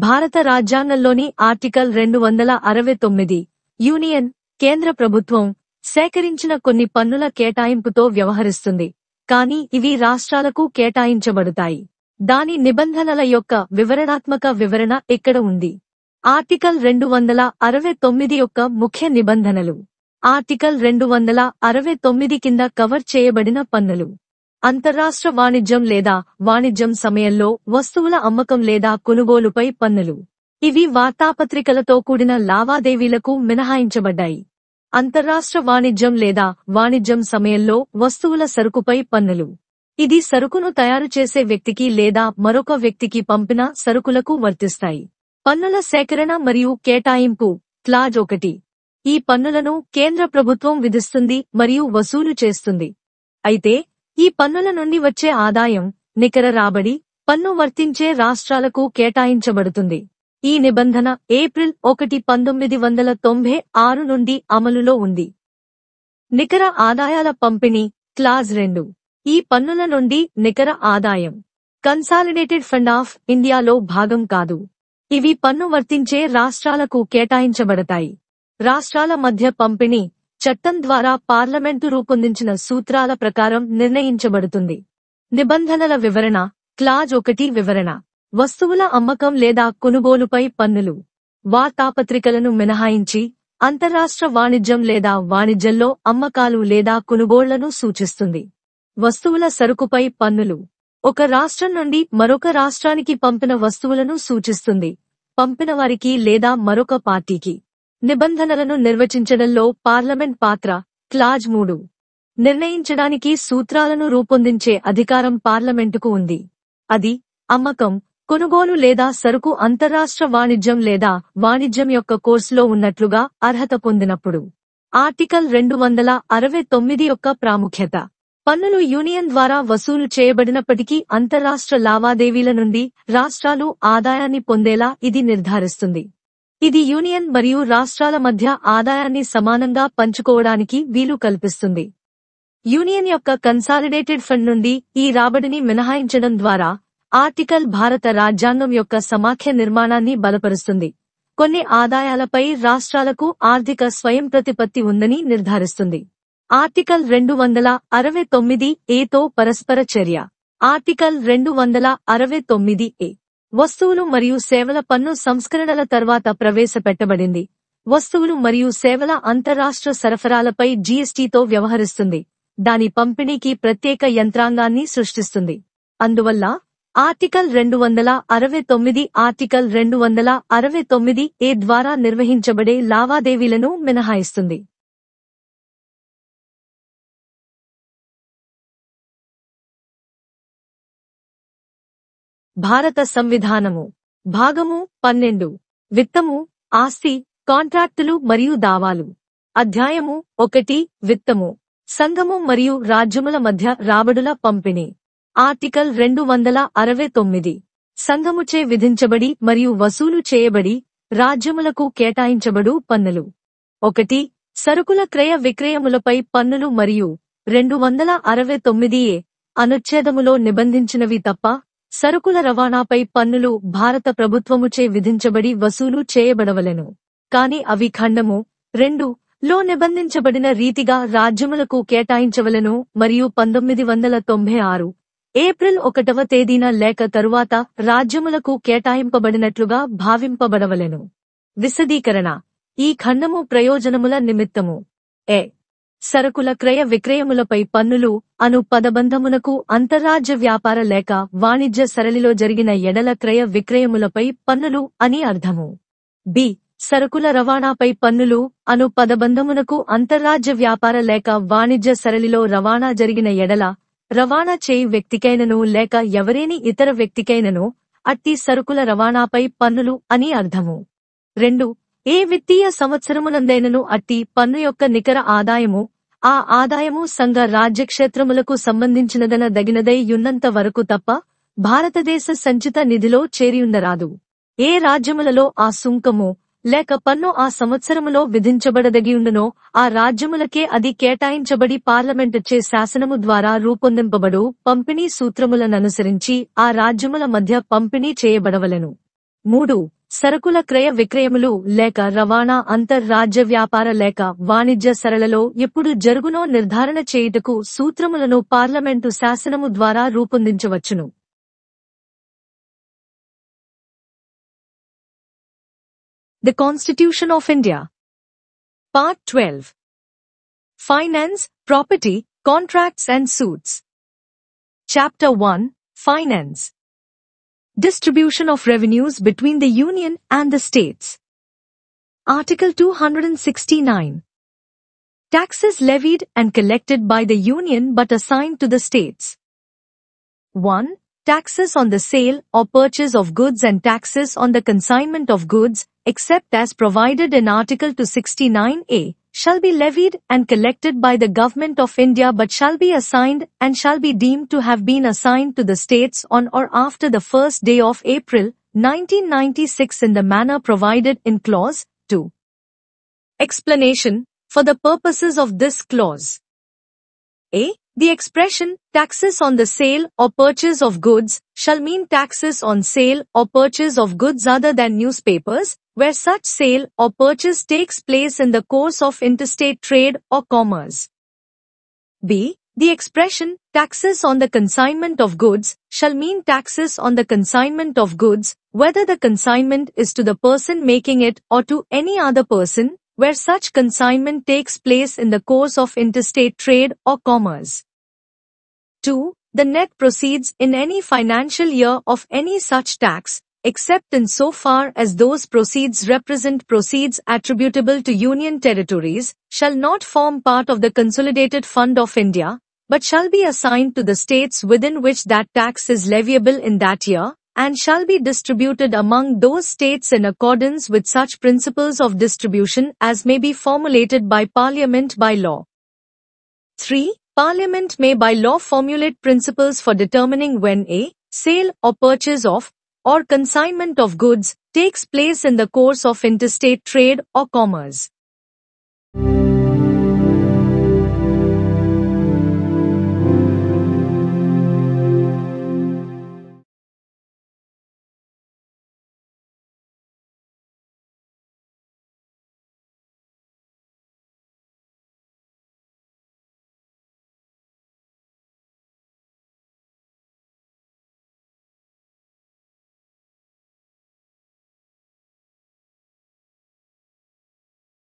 భారత రాజ్యాంగంలోని article 269 union కేంద్ర ప్రభుత్వం సేకరించిన కొన్ని పన్నుల కేటాయింపుతో వ్యవహరిస్తుంది, కానీ ఇవి రాష్ట్రాలకు కేటాయించబడతాయి. దాని నిబంధనల యొక్క వివరణాత్మక వివరణ ఇక్కడ ఉంది. ఆర్టికల్ 269 యొక్క ముఖ్య నిబంధనలు. ఆర్టికల్ 269 కింద కవర్ చేయబడిన పన్నులు. అంతర్రాష్ట్ర వాణిజ్యం లేదా వాణిజ్యం సమయంలో వస్తువుల అమ్మకం లేదా కొనుగోలుపై పన్నులు. ఇవి వార్తాపత్రికలతో కూడిన లావాదేవీలకు మినహాయించబడ్డాయి. అంతర్రాష్ట్ర వాణిజ్యం లేదా వాణిజ్యం సమయంలో వస్తువుల సరుకుపై పన్నులు. ఇది సరుకును తయారు చేసే వ్యక్తికి లేదా మరొక వ్యక్తికి పంపిన సరుకులకు వర్తిస్తాయి. పన్నుల సేకరణ మరియు కేటాయింపు. క్లాజ్ 1. ఈ పన్నులను కేంద్ర ప్రభుత్వం విధిస్తుంది మరియు వసూలు చేస్తుంది. అయితే ఈ పన్నుల నుండి వచ్చే ఆదాయం, నికర రాబడి, పన్ను వర్తించే రాష్ట్రాలకు కేటాయించబడుతుంది. ఈ నిబంధన ఏప్రిల్ 1, 1996 నుండి అమలులో ఉంది. నికర ఆదాయాల పంపిణీ. క్లాజ్ 2. ఈ పన్నుల నుండి నికర ఆదాయం కన్సాలిడేటెడ్ ఫండ్ ఆఫ్ ఇండియాలో భాగం కాదు. ఇవి పన్ను వర్తించే రాష్ట్రాలకు కేటాయించబడతాయి. రాష్ట్రాల మధ్య పంపిణీ చట్టం ద్వారా పార్లమెంటు రూపొందించిన సూత్రాల ప్రకారం నిర్ణయించబడుతుంది. నిబంధనల వివరణ. క్లాజ్ 1 వివరణ. వస్తువుల అమ్మకం లేదా కొనుగోలుపై పన్నులు. వార్తాపత్రికలను మినహాయించి అంతర్రాష్ట్ర వాణిజ్యం లేదా వాణిజ్యంలో అమ్మకాలు లేదా కొనుగోళ్లను సూచిస్తుంది. వస్తువుల సరుకుపై పన్నులు. ఒక రాష్ట్రం నుండి మరొక రాష్ట్రానికి పంపిన వస్తువులను సూచిస్తుంది, పంపినవారికి లేదా మరొక పార్టీకి. నిబంధనలను నిర్వచించడంలో పార్లమెంట్ పాత్ర. క్లాజ్ 3. నిర్ణయించడానికి సూత్రాలను రూపొందించే అధికారం పార్లమెంటుకు ఉంది. అది అమ్మకం, కొనుగోలు లేదా సరుకు అంతర్రాష్ట్ర వాణిజ్యం లేదా వాణిజ్యం యొక్క కోర్సులో ఉన్నట్లుగా అర్హత పొందినప్పుడు. ఆర్టికల్ 269 యొక్క ప్రాముఖ్యత. పన్నులు యూనియన్ ద్వారా వసూలు చేయబడినప్పటికీ అంతర్రాష్ట్ర లావాదేవీల నుండి రాష్ట్రాలు ఆదాయాన్ని పొందేలా ఇది నిర్ధారిస్తుంది. ఇది యూనియన్ మరియు రాష్ట్రాల మధ్య ఆదాయాన్ని సమానంగా పంచుకోవడానికి వీలు కల్పిస్తుంది. యూనియన్ యొక్క కన్సాలిడేటెడ్ ఫండ్ నుండి ఈ రాబడిని మినహాయించడం ద్వారా ఆర్టికల్ భారత రాజ్యాంగం యొక్క సమాఖ్య నిర్మాణాన్ని బలపరుస్తుంది. కొన్ని ఆదాయాలపై రాష్ట్రాలకు ఆర్థిక స్వయంప్రతిపత్తి ఉందని నిర్ధారిస్తుంది. ఆర్టికల్ 269 తో పరస్పర చర్య. ఆర్టికల్ 269 వస్తువులు మరియు సేవల పన్ను సంస్కరణల తర్వాత ప్రవేశపెట్టబడింది. వస్తువులు మరియు సేవల అంతర్రాష్ట్ర సరఫరాలపై జీఎస్టీతో వ్యవహరిస్తుంది. దాని పంపిణీకి ప్రత్యేక యంత్రాంగాన్ని సృష్టిస్తుంది. అందువల్ల ఆర్టికల్ 269 ఆర్టికల్ 269 ద్వారా నిర్వహించబడే లావాదేవీలను మినహాయిస్తుంది. భారత సంవిధానము. భాగము 12. విత్తము, ఆస్తి, కాంట్రాక్టులు మరియు దావాలు. అధ్యాయము 1. విత్తము. సంఘము మరియు రాజ్యముల మధ్య రాబడుల పంపిణీ. ఆర్టికల్ 269. సంఘముచే విధించబడి మరియు వసూలు చేయబడి రాజ్యములకు కేటాయించబడు పన్నులు. 1. సరుకుల క్రయ విక్రయములపై పన్నులు మరియు 269 అనుచ్ఛేదములో నిబంధించినవి తప్ప సరుకుల రవాణాపై పన్నులు భారత ప్రభుత్వముచే విధించబడి వసూలు చేయబడవలెను. కాని అవి ఖండము 2 లో నిబంధించబడిన రీతిగా రాజ్యములకు కేటాయించవలెను మరియు 1996 ఏప్రిల్ 1వ తేదీన లేక తరువాత రాజ్యములకు కేటాయింపబడినట్లుగా భావింపబడవలెను. విశదీకరణ. ఈ ఖండము ప్రయోజనముల నిమిత్తము సరుకుల క్రయ విక్రయములపై పన్నులు అను పదబంధమునకు అంతర్రాజ్య వ్యాపార లేక వాణిజ్య సరళిలో జరిగిన ఎడల క్రయ విక్రయములపై పన్నులు అని అర్థము. సరుకుల రవాణాపై పన్నులు అను పదబంధమునకు అంతర్రాజ్య వ్యాపార లేక వాణిజ్య సరళిలో రవాణా జరిగిన ఎడల రవాణా చేయు వ్యక్తికైనను లేక ఎవరేని ఇతర వ్యక్తికైనను అట్టి సరుకుల రవాణాపై పన్నులు అని అర్థము. 2. ఏ విత్తీయ సంవత్సరమునందైనను అట్టి పన్ను యొక్క నికర ఆదాయము, ఆ ఆదాయము సంఘ రాజ్యక్షేత్రములకు సంబంధించినదన దగినదై యున్నంత వరకు తప్ప భారతదేశ సంచిత నిధిలో చేరియుండరాదు. ఏ రాజ్యములలో ఆ సుంకము లేక పన్ను ఆ సంవత్సరములో విధించబడదగియుండునో ఆ రాజ్యములకే అది కేటాయించబడి పార్లమెంటుచే శాసనము ద్వారా రూపొందింపబడు పంపిణీ సూత్రములననుసరించి ఆ రాజ్యముల మధ్య పంపిణీ చేయబడవలెను. 3. సరకుల క్రయ విక్రయములు లేక రవాణా అంతర్రాజ్య వ్యాపార లేక వాణిజ్య సరళలో ఎప్పుడు జరుగునో నిర్ధారణ చేయుటకు సూత్రములను పార్లమెంటు శాసనము ద్వారా రూపొందించవచ్చును. The Constitution of India. Part 12. Finance, Property, Contracts and Suits. Chapter 1. Finance. Distribution of revenues between the Union and the states. Article 269. Taxes levied and collected by the Union but assigned to the states. 1. Taxes on the sale or purchase of goods and taxes on the consignment of goods, except as provided in Article 269A, shall be levied and collected by the Government of India but shall be assigned and shall be deemed to have been assigned to the states on or after the first day of April, 1996 in the manner provided in Clause 2. Explanation. For the purposes of this clause. A. The expression, taxes on the sale or purchase of goods, shall mean taxes on sale or purchase of goods other than newspapers, where such sale or purchase takes place in the course of interstate trade or commerce. B. The expression, taxes on the consignment of goods, shall mean taxes on the consignment of goods, whether the consignment is to the person making it or to any other person, where such consignment takes place in the course of interstate trade or commerce. 2. The net proceeds in any financial year of any such tax, except in so far as those proceeds represent proceeds attributable to Union territories, shall not form part of the Consolidated Fund of India, but shall be assigned to the states within which that tax is leviable in that year, and shall be distributed among those states in accordance with such principles of distribution as may be formulated by Parliament by law. 3. Parliament may by law formulate principles for determining when a sale or purchase of or consignment of goods takes place in the course of interstate trade or commerce.